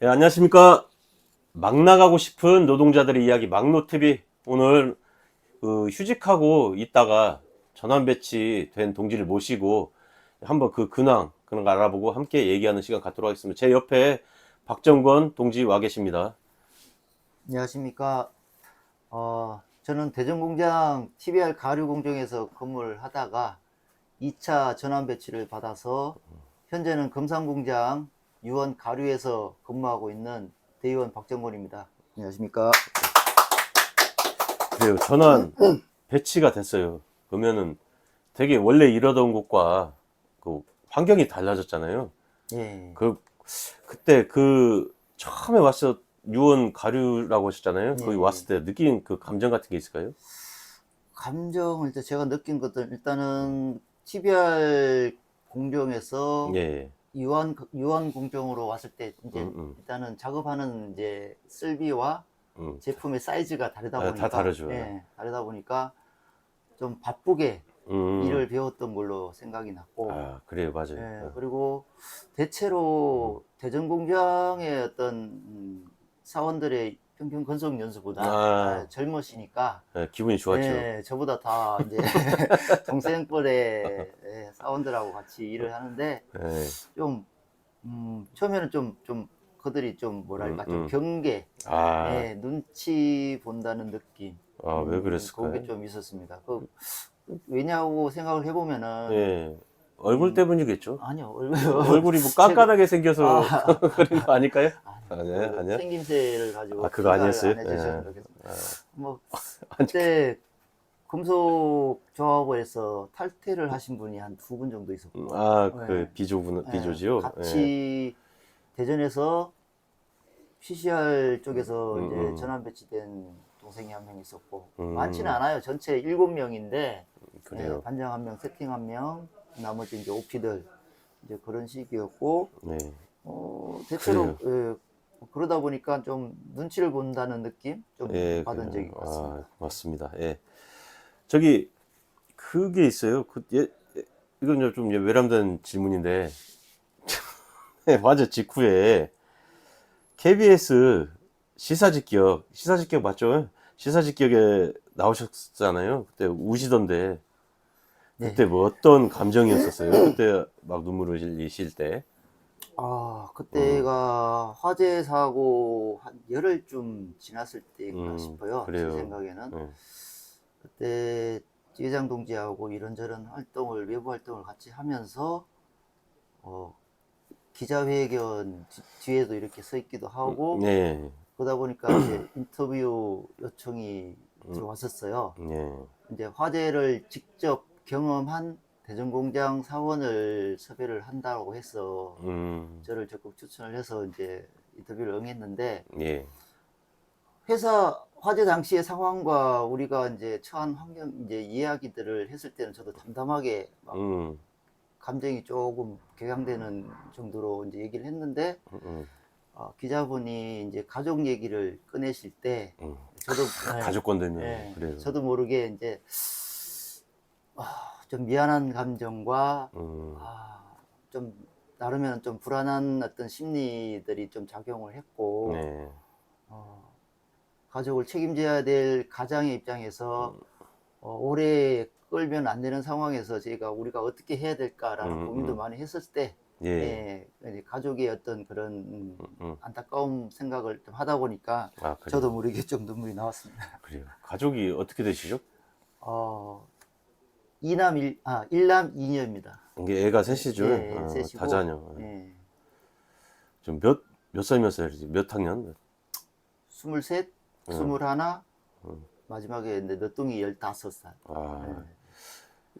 네, 안녕하십니까. 막 나가고 싶은 노동자들의 이야기 막노TV. 오늘 휴직하고 있다가 전환 배치된 동지를 모시고 한번 그 근황 그런 거 알아보고 함께 얘기하는 시간 갖도록 하겠습니다. 제 옆에 박정권 동지 와 계십니다. 안녕하십니까. 저는 대전공장 TBR 가류 공정에서 근무를 하다가 2차 전환 배치를 받아서 현재는 금산공장 유원 가류에서 근무하고 있는 대의원 박정권입니다. 안녕하십니까. 그래요. 전환 배치가 됐어요. 그러면은 되게 원래 일하던 곳과 그 환경이 달라졌잖아요. 예. 그때 처음에 왔을 유원 가류라고 하셨잖아요. 거기 예. 왔을 때 느낀 그 감정 같은 게 있을까요? 감정을 일단 제가 느낀 것들 일단은 TBR 공정에서 예. 유한 공정으로 왔을 때 이제 음. 일단은 작업하는 이제 설비와 음. 제품의 사이즈가 다르다 다 보니까 다르죠. 다르다 보니까 좀 바쁘게 음. 일을 배웠던 걸로 생각이 났고, 아, 그래요. 맞아요. 그리고 대체로 대전 공장의 어떤 사원들의 평균 근속 연수보다 아, 젊으시니까 예, 기분이 좋았죠. 저보다 다 이제 동생뻘의 사원들하고 같이 일을 하는데 예. 좀 처음에는 좀 그들이 좀 뭐랄까 좀 경계, 아, 눈치 본다는 느낌, 왜 그게 그랬을까요? 좀 있었습니다. 왜냐고 생각을 해보면은 예. 얼굴 때문이겠죠. 아니요 얼굴이 뭐 깐깐하게 아, 생겨서 그런 거 아닐까요? 아니, 아니야, 아니야? 생김새를 가지고 그거 생각을 아니었어요? 안 해주셔서 예. 그렇겠습니다. 뭐 아니, 그때 금속 조합원에서 탈퇴를 하신 분이 한 두 분 정도 있었고, 비조지요? 예. 같이 대전에서 PCR 쪽에서 이제 음. 전환 배치된 동생이 한 명 있었고, 음. 많지는 않아요. 전체 7명인데 그래요. 반장 한 명, 세팅 한 명, 나머지 이제 OP들 이제 그런 식이었고, 네. 대체로 그래요. 그러다 보니까 좀 눈치를 본다는 느낌 좀 예, 받은 적이 있습니다. 맞습니다. 예. 저기, 그게 있어요. 이건 좀 외람된 질문인데, 맞아, 직후에 KBS 시사직격 맞죠? 시사직격에 나오셨잖아요. 그때 우시던데, 네. 그때 뭐 어떤 감정이었었어요? 그때 막 눈물을 흘리실 때. 그때가 화재 사고 한 열흘쯤 지났을 때인가 싶어요. 제 그래요. 생각에는. 예. 그때 지회장 동지하고 이런저런 활동을, 외부 활동을 같이 하면서, 어, 기자회견 뒤에도 이렇게 서 있기도 하고, 네. 그러다 보니까 이제 인터뷰 요청이 들어왔었어요. 네. 이제 화재를 직접 경험한 대전공장 사원을 섭외를 한다고 해서 저를 적극 추천을 해서 이제 인터뷰를 응했는데, 예. 회사 화재 당시의 상황과 우리가 이제 처한 환경 이제 이야기들을 했을 때는 저도 담담하게 막 음. 감정이 조금 격양되는 정도로 이제 얘기를 했는데, 기자분이 이제 가족 얘기를 꺼내실 때 저도 가족 건드면 그래요. 저도 모르게 이제 좀 미안한 감정과 좀 나름에는 좀 불안한 어떤 심리들이 좀 작용을 했고, 네. 가족을 책임져야 될 가장의 입장에서 오래 끌면 안 되는 상황에서 우리가 어떻게 해야 될까라는 고민도 많이 했었을 때, 예. 이제 가족의 어떤 그런 안타까운 생각을 좀 하다 보니까 그래요. 저도 모르게 좀 눈물이 나왔습니다. 그래요. 가족이 어떻게 되시죠? 일남 이녀입니다. 이게 애가 셋이죠. 셋이고, 다자녀. 예, 좀 몇 살이지? 몇 학년? 23, 21, 마지막에 늦둥이 15살. 아,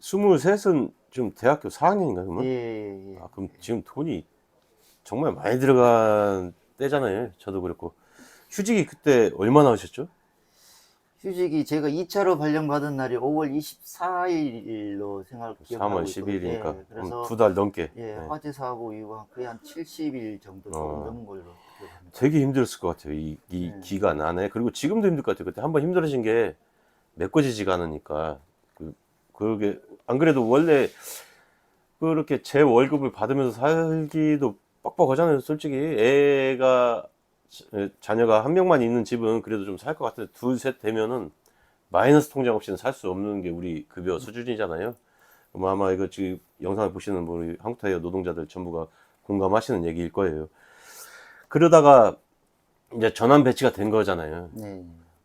23은 지금 대학교 4학년인가요, 그러면? 예. 그럼 지금 돈이 정말 많이 들어간 때잖아요. 저도 그렇고. 휴직이 그때 얼마나 하셨죠? 휴직이 제가 2차로 발령받은 날이 5월 24일로 3월 기억하고 있거든요. 10일이니까. 그래서 2달 넘게. 화재 사고 이후가 거의 한 70일 정도 조금 넘은 걸로 기억합니다. 되게 힘들었을 것 같아요. 이 기간 안에. 그리고 지금도 힘들 것 같아요. 그때 한번 힘들어진 게 메꿔지지가 않으니까. 그게, 안 그래도 원래 그렇게 제 월급을 받으면서 살기도 빡빡하잖아요. 솔직히. 애가 자녀가 한 명만 있는 집은 그래도 좀 살 것 같은데 둘, 셋 되면은 마이너스 통장 없이는 살 수 없는 게 우리 급여 수준이잖아요. 뭐 아마 이거 지금 영상을 보시는 우리 한국타이어 노동자들 전부가 공감하시는 얘기일 거예요. 그러다가 이제 전환 배치가 된 거잖아요. 네.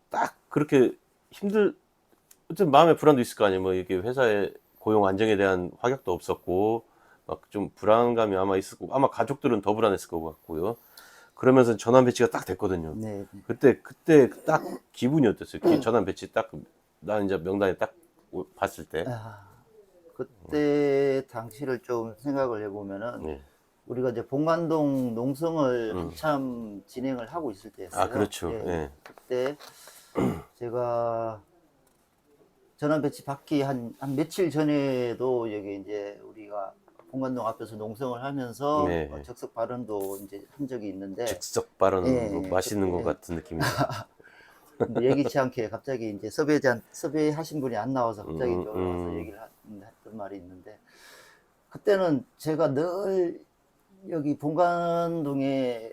딱 그렇게 어쨌든 마음의 불안도 있을 거 아니에요. 뭐 이렇게 회사의 고용 안정에 대한 화격도 없었고, 막 좀 불안감이 아마 있을 거고, 아마 가족들은 더 불안했을 것 같고요. 그러면서 전환 배치가 딱 됐거든요. 네. 그때 딱 기분이 어땠어요? 전환 배치 딱, 나 이제 명단에 딱 봤을 때. 아, 그때 당시를 좀 생각을 해보면은 네. 우리가 이제 봉관동 농성을 한참 진행을 하고 있을 때였어요. 아, 그렇죠. 예. 예. 그때 제가 전환 배치 받기 한 며칠 전에도 여기 이제 우리가 봉관동 앞에서 농성을 하면서 네. 적석 발언도 이제 한 적이 있는데, 즉석 발언, 뭐 예, 맛있는 것 그때 같은 느낌입니다. 근데 예기치 않게 갑자기 이제 섭외하신 분이 안 나와서 갑자기 음, 와서 얘기를 했던 말이 있는데, 그때는 제가 늘 여기 본관동에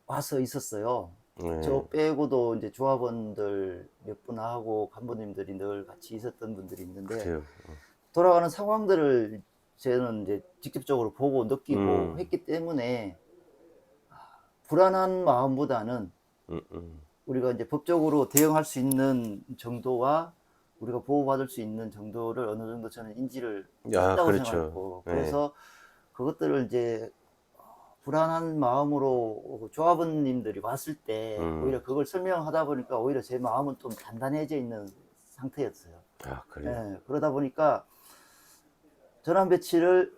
와서 있었어요. 네. 저 빼고도 이제 조합원들 몇 분 하고 간부님들이 늘 같이 있었던 분들이 있는데, 그래요. 돌아가는 상황들을 저는 이제 직접적으로 보고 느끼고 했기 때문에 불안한 마음보다는 우리가 이제 법적으로 대응할 수 있는 정도와 우리가 보호받을 수 있는 정도를 어느 정도 저는 인지를 야, 했다고 그렇죠. 생각했고, 네. 그래서 그것들을 이제 불안한 마음으로 조합원님들이 왔을 때 오히려 그걸 설명하다 보니까 오히려 제 마음은 좀 단단해져 있는 상태였어요. 아, 그래요. 예, 그러다 보니까 전환 배치를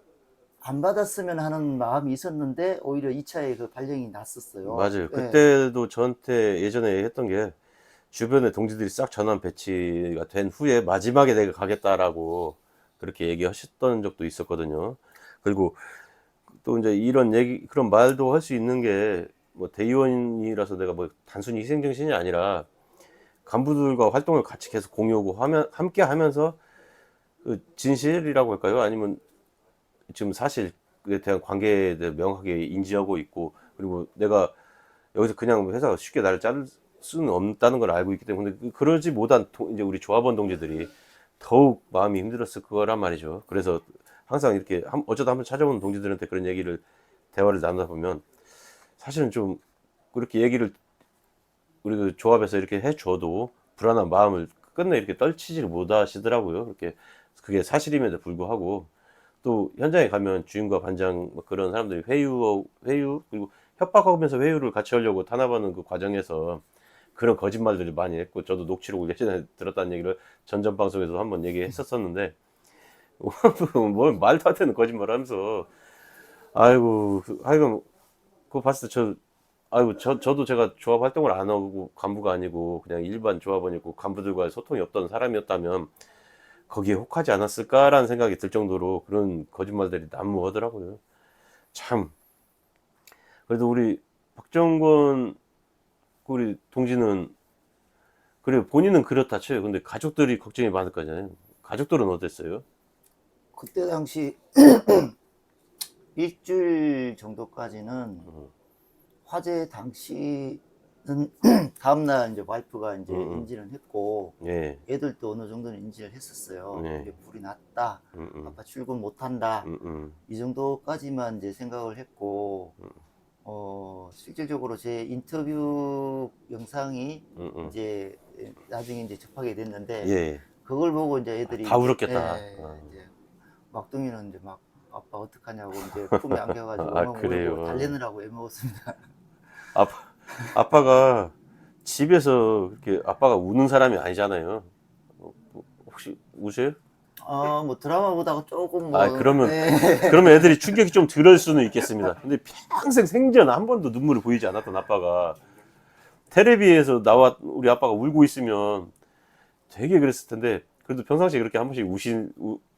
안 받았으면 하는 마음이 있었는데 오히려 2차에 그 발령이 났었어요. 맞아요. 예. 그때도 저한테 예전에 했던 게 주변에 동지들이 싹 전환 배치가 된 후에 마지막에 내가 가겠다라고 그렇게 얘기하셨던 적도 있었거든요. 그리고 또 이제 이런 얘기, 그런 말도 할 수 있는 게 뭐 대의원이라서 내가 뭐 단순히 희생정신이 아니라 간부들과 활동을 같이 계속 공유하고 함께 하면서 그 진실이라고 할까요? 아니면 지금 사실에 대한 관계에 대해 명확하게 인지하고 있고, 그리고 내가 여기서 그냥 회사가 쉽게 나를 자를 수는 없다는 걸 알고 있기 때문에 그러지 못한 이제 우리 조합원 동지들이 더욱 마음이 힘들었을 거란 말이죠. 그래서 항상 이렇게 어쩌다 한번 찾아오는 동지들한테 그런 얘기를 대화를 나누다 보면 사실은 좀 그렇게 얘기를 우리 그 조합에서 이렇게 해줘도 불안한 마음을 끝내 이렇게 떨치지를 못하시더라고요. 그렇게 그게 사실임에도 불구하고 또 현장에 가면 주임과 반장 뭐 그런 사람들이 회유 그리고 협박하면서 회유를 같이 하려고 탄압하는 그 과정에서 그런 거짓말들을 많이 했고, 저도 녹취록을 예전에 들었다는 얘기를 전전 방송에서 한번 얘기했었었는데 뭘 말도 안 되는 거짓말 하면서 아이고 하여간 그거 봤을 때 저도 제가 조합 활동을 안 하고 간부가 아니고 그냥 일반 조합원이고 간부들과의 소통이 없던 사람이었다면 거기에 혹하지 않았을까라는 생각이 들 정도로 그런 거짓말들이 난무하더라고요. 참. 그래도 우리 박정권 우리 동지는 그래 본인은 그렇다 쳐요. 근데 가족들이 걱정이 많을 거잖아요. 가족들은 어땠어요? 그때 당시 일주일 정도까지는 화재 당시는 다음날 이제 와이프가 이제 인지를 했고, 예. 애들도 어느 정도는 인지를 했었어요. 네. 이게 불이 났다, 아빠 출근 못한다, 이 정도까지만 이제 생각을 했고, 실질적으로 제 인터뷰 영상이 이제 나중에 이제 접하게 됐는데, 예. 그걸 보고 이제 애들이 다 울었겠다. 이제 막둥이는 이제 막 아빠 어떡하냐고 이제 품에 안겨가지고 아, 막 그래요. 울고 달래느라고 애먹었습니다. 아빠가 집에서 그렇게 아빠가 우는 사람이 아니잖아요. 혹시 우세요? 뭐 드라마 보다가 조금 아, 뭐, 그러면 네. 그러면 애들이 충격이 좀 덜할 수는 있겠습니다. 근데 평생 생전 한 번도 눈물을 보이지 않았던 아빠가 텔레비에서 우리 아빠가 울고 있으면 되게 그랬을 텐데, 그래도 평상시에 그렇게 한 번씩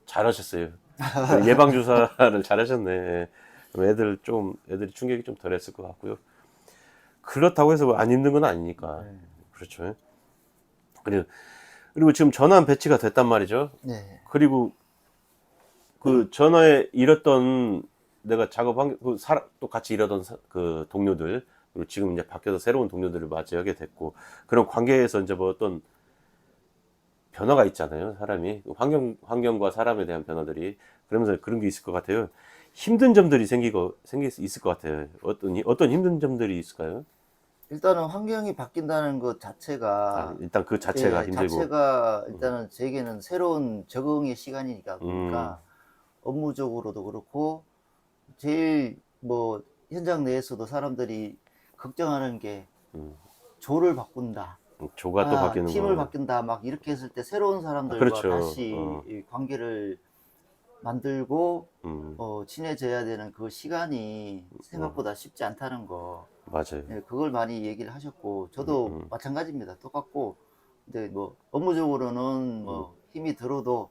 잘하셨어요. 예방 주사를 잘하셨네. 그럼 애들이 충격이 좀 덜했을 것 같고요. 그렇다고 해서 안 힘든 건 아니니까. 네. 그렇죠. 그리고 지금 전환 배치가 됐단 말이죠. 네. 그리고 그 전화에 일했던 내가 작업한 또 같이 일하던 그 동료들 그리고 지금 이제 바뀌어서 새로운 동료들을 맞이하게 됐고, 그런 관계에서 이제 뭐 어떤 변화가 있잖아요. 사람이. 환경과 사람에 대한 변화들이. 그러면서 그런 게 있을 것 같아요. 힘든 점들이 생길 수 있을 것 같아요. 어떤 힘든 점들이 있을까요? 일단은 환경이 바뀐다는 것 자체가 일단 그 자체가 힘들고. 자체가 일단은 제게는 새로운 적응의 시간이니까 음, 보니까 업무적으로도 그렇고 제일 뭐 현장 내에서도 사람들이 걱정하는 게 음, 조를 바꾼다. 조가 또 바뀌는 팀을 거. 바꾼다. 막 이렇게 했을 때 새로운 사람들과 그렇죠. 다시 이 관계를 만들고 음, 친해져야 되는 그 시간이 생각보다 쉽지 않다는 거. 맞아요. 예, 그걸 많이 얘기를 하셨고 저도 마찬가지입니다. 똑같고 근데 뭐 업무적으로는 뭐 힘이 들어도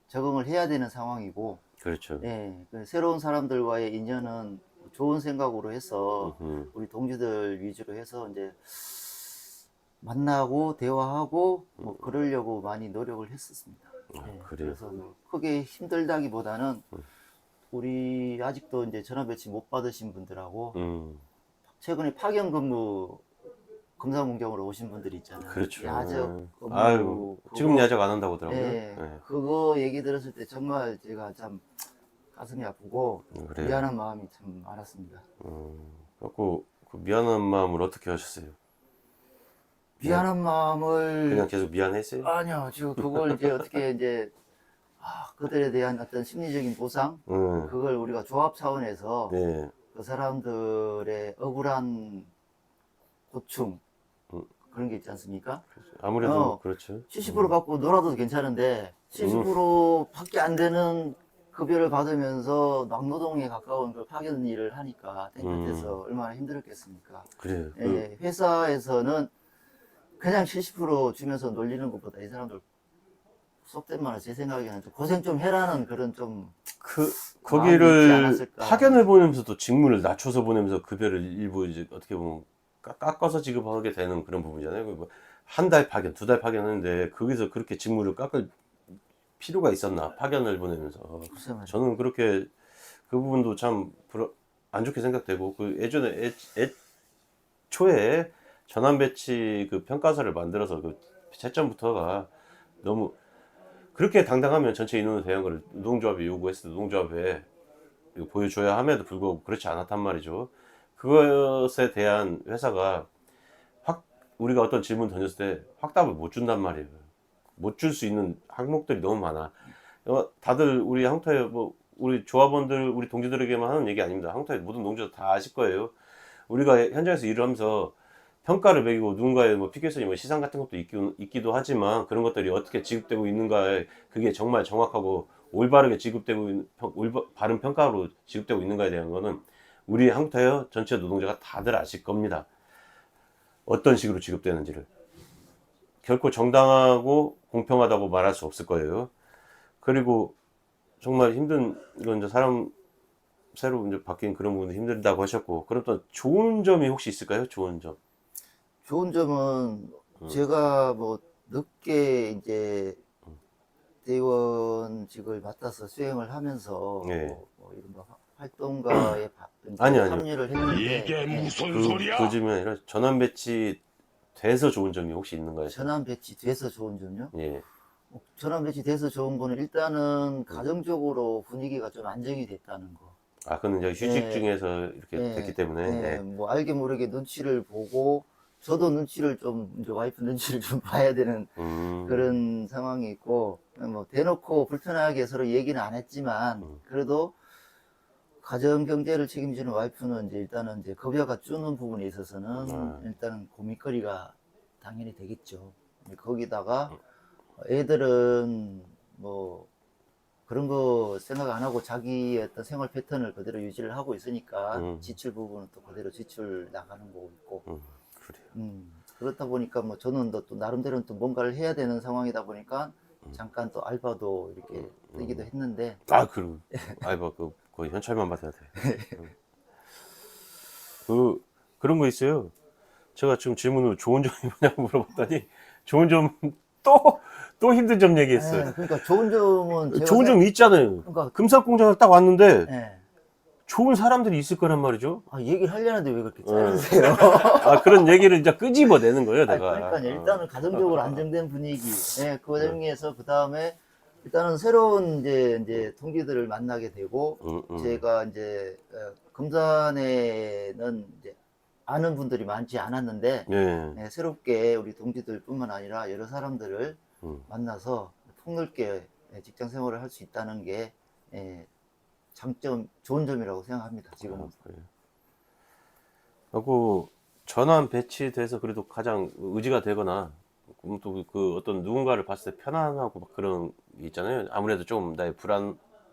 적응을 해야 되는 상황이고 그렇죠. 예, 그 새로운 사람들과의 인연은 좋은 생각으로 해서 음흠. 우리 동지들 위주로 해서 이제 만나고 대화하고 뭐 그러려고 많이 노력을 했었습니다. 예, 그래요. 그래서 뭐 크게 힘들다기보다는 우리 아직도 이제 전화 배치 못 받으신 분들하고 최근에 파견 근무 검사문경으로 오신 분들이 있잖아요. 그렇죠. 야적 아유, 업무 지금 야적 안 한다고 하더라고요. 예, 네. 그거 얘기 들었을 때 정말 제가 참 가슴이 아프고 그래요. 미안한 마음이 참 많았습니다. 그래갖고 그 미안한 마음을 어떻게 하셨어요? 미안한 마음을 그냥 계속 미안했어요? 아니요, 지금 그걸 이제 어떻게 이제 그들에 대한 어떤 심리적인 보상 그걸 우리가 조합 차원에서 네. 그 사람들의 억울한 고충 그런 게 있지 않습니까? 아무래도 그렇죠. 70% 받고 놀아도 괜찮은데 70% 밖에 안 되는 급여를 받으면서 막노동에 가까운 그 파견 일을 하니까 땡볕에서 얼마나 힘들었겠습니까? 그래요. 예, 회사에서는 그냥 70% 주면서 놀리는 것보다 이 사람들 속된 말로 제 생각에는 좀 고생 좀 해라는 그런 좀 마음이 있지 거기를 않았을까. 파견을 보내면서도 직무를 낮춰서 보내면서 급여를 일부 이제 어떻게 보면 깎아서 지급하게 되는 그런 부분이잖아요. 한 달 파견, 두 달 파견하는데 거기서 그렇게 직무를 깎을 필요가 있었나? 파견을 보내면서. 글쎄 말이에요. 저는 그렇게 그 부분도 참 안 좋게 생각되고, 그 예전에 초에 전환 배치 그 평가서를 만들어서 그 채점부터가 너무 그렇게 당당하면 전체 인원을 대한 거를 노동조합이 요구했을 때 노동조합에 이거 보여줘야 함에도 불구하고 그렇지 않았단 말이죠. 그것에 대한 회사가 우리가 어떤 질문 던졌을 때 확답을 못 준단 말이에요. 못 줄 수 있는 항목들이 너무 많아. 다들 우리 항토에 우리 조합원들, 우리 동지들에게만 하는 얘기 아닙니다. 항토에 모든 농지들 다 아실 거예요. 우리가 현장에서 일을 하면서 평가를 매기고 누군가의 피켓선이 시상 같은 것도 있기도 하지만 그런 것들이 어떻게 지급되고 있는가에 그게 정말 정확하고 올바르게 지급되고 있는 바른 평가로 지급되고 있는가에 대한 거는 우리 항토에 전체 노동자가 다들 아실 겁니다. 어떤 식으로 지급되는지를. 결코 정당하고 공평하다고 말할 수 없을 거예요. 그리고 정말 힘든 이건 이제 새로 이제 바뀐 그런 부분도 힘들다고 하셨고, 그럼 또 좋은 점이 혹시 있을까요? 좋은 점. 좋은 점은 제가 뭐 늦게 이제 대의원직을 맡아서 수행을 하면서 네. 뭐 이런 활동가에 이제 아니요. 합류를 했는데 이게 무슨 그 소리야? 점이 아니라 전환 배치 돼서 좋은 점이 혹시 있는가요? 전환 배치돼서 좋은 점요? 예. 전환 배치돼서 좋은 거는 일단은 가정적으로 분위기가 좀 안정이 됐다는 거. 그건 이제 휴직 예. 중에서 이렇게 됐기 때문에. 예. 뭐 알게 모르게 눈치를 보고 저도 눈치를 좀 이제 와이프 눈치를 좀 봐야 되는 그런 상황이 있고 뭐 대놓고 불편하게 서로 얘기는 안 했지만 그래도 가정 경제를 책임지는 와이프는 이제 일단은 이제 급여가 주는 부분에 있어서는 일단은 고민거리가 당연히 되겠죠. 거기다가 애들은 뭐 그런 거 생각 안 하고 자기의 어떤 생활 패턴을 그대로 유지를 하고 있으니까 지출 부분은 또 그대로 지출 나가는 거고 있고 그래요. 그렇다 보니까 뭐 저는 또 나름대로는 또 뭔가를 해야 되는 상황이다 보니까 잠깐 또 알바도 이렇게 뛰기도 했는데 그리고 아이고 거의 현찰만 받아야 돼. 그런 거 있어요. 제가 지금 질문으로 좋은 점이 뭐냐고 물어봤더니 좋은 점 또 힘든 점 얘기했어요. 그러니까 좋은 점은 제가 좋은 점이 있잖아요. 그러니까 금속공장을 딱 왔는데 예. 좋은 사람들이 있을 거란 말이죠. 아, 얘기를 하려는데 왜 그렇게 자르세요? 아, 그런 얘기를 이제 끄집어내는 거예요, 아니, 내가. 그러니까 일단은 가정적으로 안정된 분위기. 예, 그 과정에서 그 다음에 일단은 새로운 이제 동기들을 만나게 되고 제가 이제 금산에는 이제 아는 분들이 많지 않았는데 예. 예, 새롭게 우리 동지들뿐만 아니라 여러 사람들을 만나서 폭넓게 직장 생활을 할 수 있다는 게 예, 장점, 좋은 점이라고 생각합니다. 지금은. 그래요. 하고 전환 배치돼서 그래도 가장 의지가 되거나 또 그 어떤 누군가를 봤을 때 편안하고 막 그런 게 있잖아요. 아무래도 좀 나의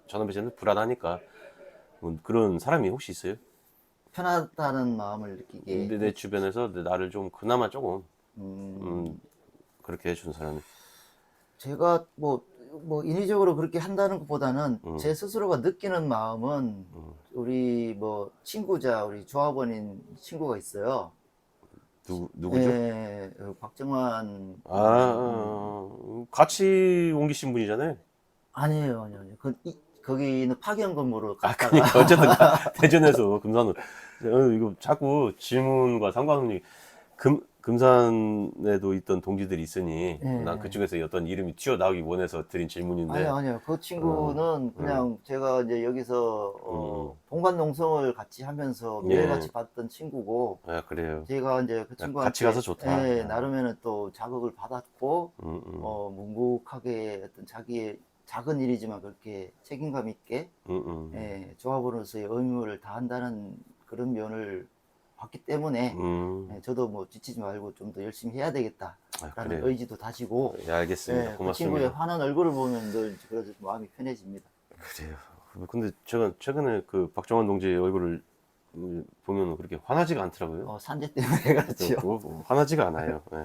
전환 배치는 불안하니까 그런 사람이 혹시 있어요? 편하다는 마음을 느끼게 내 주변에서 나를 좀 그나마 조금 음, 그렇게 해준 사람이. 제가 뭐 인위적으로 그렇게 한다는 것보다는 제 스스로가 느끼는 마음은 우리 뭐 친구자 우리 조합원인 친구가 있어요. 누구죠? 예, 박정환 같이 옮기신 분이잖아요. 아니에요. 거기는 파견 근무로 아, 갔다가 그러니까 어쨌든 대전에서 금산으로 이거 자꾸 질문과 상관없는 금산에도 있던 동지들이 있으니 난 예. 그쪽에서 어떤 이름이 튀어나오기 원해서 드린 질문인데. 아니요. 그 친구는 그냥 제가 이제 여기서 동반 농성을 같이 하면서 매일 예. 같이 봤던 친구고 아, 그래요. 제가 이제 그 같이 친구한테 가서 좋다. 예, 나름에는 또 자극을 받았고 묵묵하게 어떤 자기의 작은 일이지만 그렇게 책임감 있게 예, 조합원으로서의 의무를 다한다는 그런 면을 봤기 때문에 예, 저도 뭐 지치지 말고 좀 더 열심히 해야 되겠다라는 그래요. 의지도 다지고 예, 알겠습니다. 예, 그 친구의 고맙습니다. 환한 얼굴을 보면 늘 그래도 마음이 편해집니다. 그래요. 근데 제가 최근에 그 박정환 동지의 얼굴을 보면 그렇게 화나지가 않더라고요. 산재 때문에 그렇죠. 화나지가 않아요. 예.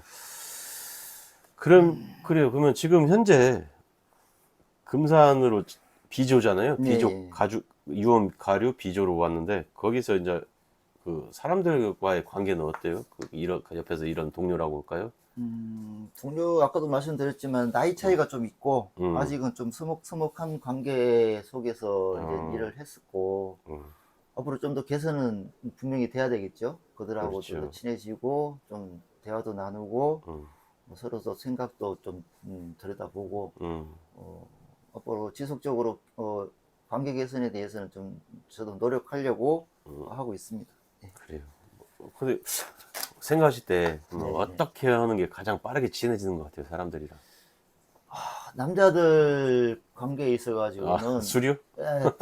그래요. 그러면 지금 현재 금산으로 비조잖아요. 네, 비조 예. 유원 가류 비조로 왔는데 거기서 이제 그 사람들과의 관계는 어때요? 이런 옆에서 이런 동료라고 할까요? 동료 아까도 말씀드렸지만 나이 차이가 좀 있고 아직은 좀 서먹서먹한 관계 속에서 이제 일을 했었고 앞으로 좀 더 개선은 분명히 돼야 되겠죠. 그들하고 좀 더 그렇죠. 친해지고 좀 대화도 나누고 음, 뭐 서로서 생각도 좀 들여다보고 음, 앞으로 지속적으로 관계 개선에 대해서는 좀 저도 노력하려고 하고 있습니다. 네. 그래요. 근데 생각하실 때 네, 네. 어떻게 하는 게 가장 빠르게 친해지는 것 같아요, 사람들이랑? 남자들 관계에 있어가지고는 수류?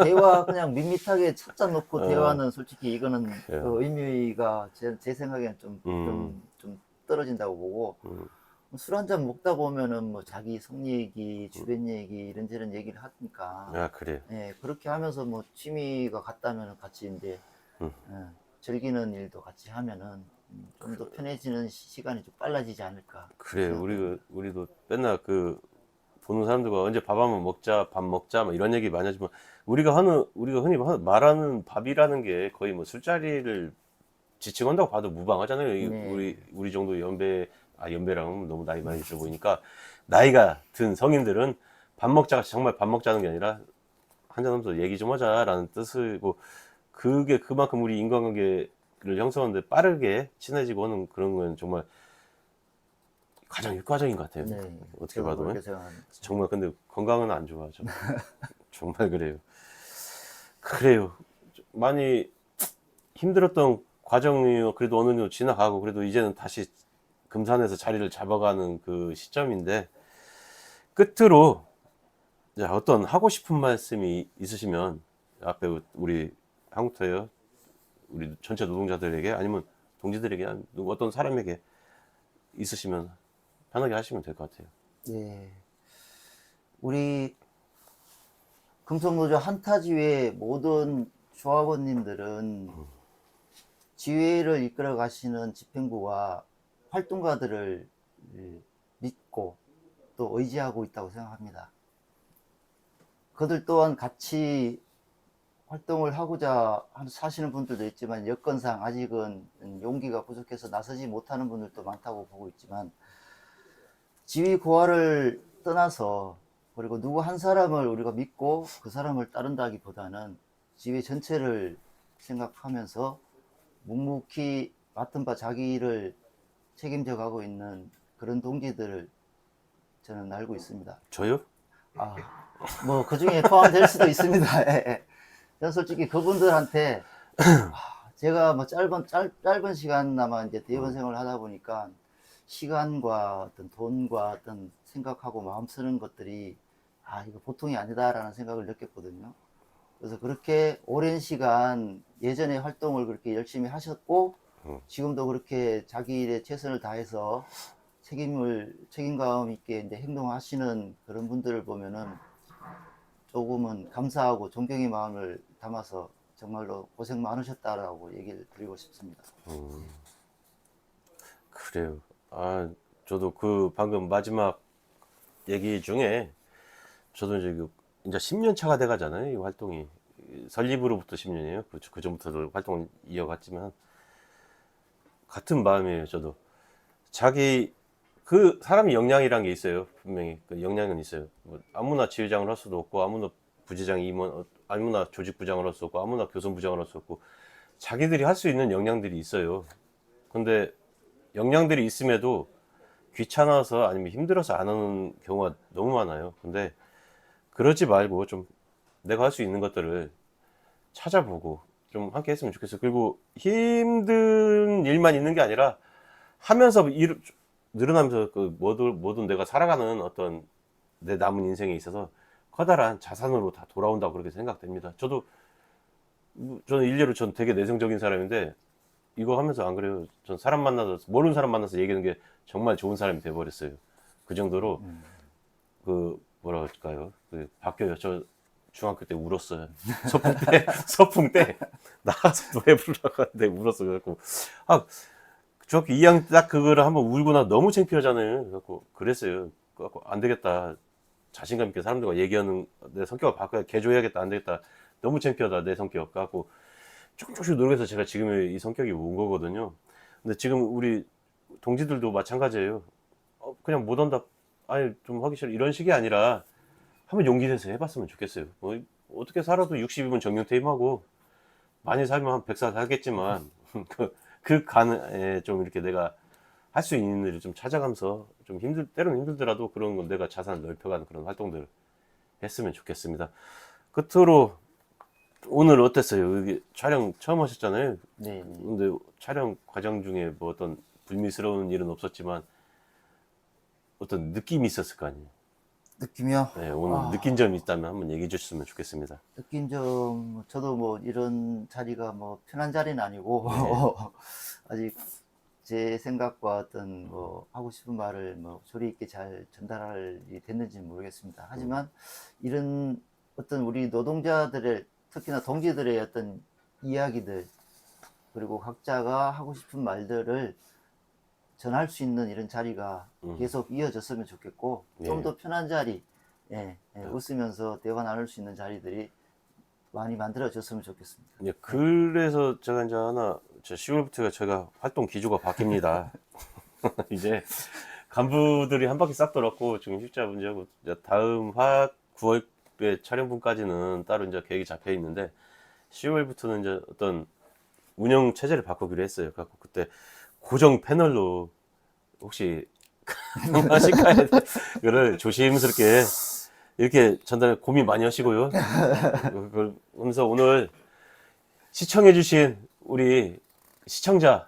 대화 그냥 밋밋하게 찾자 놓고 어, 대화는 솔직히 이거는 그래요. 의미가 제 생각에는 좀 떨어진다고 보고 술 한잔 먹다 보면은 뭐 자기 속 얘기, 주변 얘기 이런저런 얘기를 하니까 아, 그래요. 예, 그렇게 하면서 뭐 취미가 같다면 같이 이제 예, 즐기는 일도 같이 하면은 좀 더 편해지는 시간이 좀 빨라지지 않을까 그래요. 생각합니다. 우리도 맨날 보는 사람들과 언제 밥 한번 먹자, 밥 먹자, 뭐 이런 얘기 많이 하지만, 우리가 흔히 말하는 밥이라는 게 거의 뭐 술자리를 지칭한다고 봐도 무방하잖아요. 네. 우리 정도 연배랑은 너무 나이 많이 들어 보이니까, 나이가 든 성인들은 밥 먹자가 정말 밥 먹자는 게 아니라, 한잔 하면서 얘기 좀 하자라는 뜻이고, 그게 그만큼 우리 인간관계를 형성하는데 빠르게 친해지고 하는 그런 건 정말 가장 효과적인 것 같아요. 네. 어떻게 저도 봐도. 그렇게 생각합니다. 정말 근데 건강은 안 좋아져. 정말 그래요. 그래요. 많이 힘들었던 과정이 그래도 어느 정도 지나가고 그래도 이제는 다시 금산에서 자리를 잡아가는 그 시점인데 끝으로 이제 어떤 하고 싶은 말씀이 있으시면 앞에 우리 한국터요 우리 전체 노동자들에게 아니면 동지들에게 어떤 사람에게 있으시면 편하게 하시면 될 것 같아요. 네. 우리 금속노조 한타지회 모든 조합원님들은 지회를 이끌어 가시는 집행부와 활동가들을 믿고 또 의지하고 있다고 생각합니다. 그들 또한 같이 활동을 하고자 사시는 분들도 있지만 여건상 아직은 용기가 부족해서 나서지 못하는 분들도 많다고 보고 있지만 지위 고하를 떠나서 그리고 누구 한 사람을 우리가 믿고 그 사람을 따른다기보다는 지위 전체를 생각하면서 묵묵히 맡은 바 자기를 책임져 가고 있는 그런 동지들을 저는 알고 있습니다. 저요? 뭐 그 중에 포함될 수도 있습니다. 예, 예. 저는 솔직히 그분들한테 제가 뭐 짧은 시간나마 이제 대의원 생활을 하다 보니까 시간과 어떤 돈과 어떤 생각하고 마음 쓰는 것들이 이거 보통이 아니다라는 생각을 느꼈거든요. 그래서 그렇게 오랜 시간 예전에 활동을 그렇게 열심히 하셨고 지금도 그렇게 자기 일에 최선을 다해서 책임감 있게 이제 행동하시는 그런 분들을 보면은 조금은 감사하고 존경의 마음을 담아서 정말로 고생 많으셨다라고 얘기를 드리고 싶습니다. 그래요. 저도 그 방금 마지막 얘기 중에 저도 이제 10년 차가 돼 가잖아요. 이 활동이. 설립으로부터 10년이에요. 그렇죠. 그 전부터도 활동을 이어갔지만 같은 마음이에요. 저도 그 사람이 역량이란 게 있어요. 분명히 그 역량은 있어요. 뭐 아무나 지회장을 할 수도 없고 아무나 부지장 임원 아무나 조직부장을 할 수 없고 아무나 교선부장을 할 수 없고 자기들이 할 수 있는 역량들이 있어요. 근데 역량들이 있음에도 귀찮아서 아니면 힘들어서 안 하는 경우가 너무 많아요. 근데 그러지 말고 좀 내가 할 수 있는 것들을 찾아보고 좀 함께 했으면 좋겠어요. 그리고 힘든 일만 있는 게 아니라 하면서 늘어나면서 그 모든 내가 살아가는 어떤 내 남은 인생에 있어서 커다란 자산으로 다 돌아온다고 그렇게 생각됩니다. 저는 일례로 전 되게 내성적인 사람인데 이거 하면서 안 그래요. 전 사람 만나서 모르는 사람 만나서 얘기하는 게 정말 좋은 사람이 돼버렸어요. 그 정도로 그 뭐라 그럴까요? 그 바뀌어요. 저 중학교 때 울었어요. 서풍 때 나가서 노래 부르려고 하는데 울었어. 그래갖고 중학교 2학년 딱 그거를 한번 울고 나 너무 창피하잖아요. 그래갖고 그랬어요. 그래갖고 안 되겠다. 자신감 있게 사람들과 얘기하는 내 성격을 바꿔야 개조해야겠다. 안 되겠다. 너무 창피하다 내 성격. 그래갖고 조금씩 노력해서 제가 지금 이 성격이 온 거거든요. 근데 지금 우리 동지들도 마찬가지예요. 그냥 못 한다. 좀 하기 싫어. 이런 식이 아니라 한번 용기 내서 해봤으면 좋겠어요. 뭐 어떻게 살아도 60이면 정년퇴임하고 많이 살면 한 100살 살겠지만 그 간에 좀 이렇게 내가 할 수 있는 일을 좀 찾아가면서 좀 때로는 힘들더라도 그런 건 내가 자산을 넓혀가는 그런 활동들을 했으면 좋겠습니다. 끝으로 오늘 어땠어요? 여기 촬영 처음 하셨잖아요. 네. 근데 촬영 과정 중에 뭐 어떤 불미스러운 일은 없었지만 어떤 느낌이 있었을 거 아니에요? 느낌이요? 네, 오늘 느낀 점이 있다면 한번 얘기해 주셨으면 좋겠습니다. 느낀 점, 저도 뭐 이런 자리가 뭐 편한 자리는 아니고, 아직 제 생각과 어떤 뭐 하고 싶은 말을 뭐 조리 있게 잘 전달이 됐는지는 모르겠습니다. 하지만 이런 어떤 우리 노동자들의, 특히나 동지들의 어떤 이야기들, 그리고 각자가 하고 싶은 말들을 전할 수 있는 이런 자리가 계속 이어졌으면 좋겠고, 좀 더 편한 자리, 웃으면서 대화 나눌 수 있는 자리들이 많이 만들어졌으면 좋겠습니다. 예, 그래서 제가 이제 10월부터 제가 활동 기조가 바뀝니다. 이제 간부들이 한 바퀴 싹 돌았고 지금 실자 문제하고 다음 9월에 촬영분까지는 따로 이제 계획이 잡혀 있는데 10월부터는 이제 어떤 운영 체제를 바꾸기로 했어요. 그래서 그때 고정 패널로 혹시 가능하실까요? 그걸 조심스럽게 이렇게 전달 고민 많이 하시고요. 그러면서 오늘 시청해주신 우리 시청자,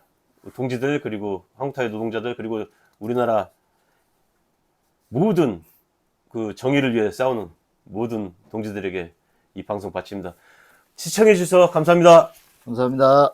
동지들, 그리고 한국타의 노동자들, 그리고 우리나라 모든 그 정의를 위해 싸우는 모든 동지들에게 이 방송 바칩니다. 시청해주셔서 감사합니다. 감사합니다.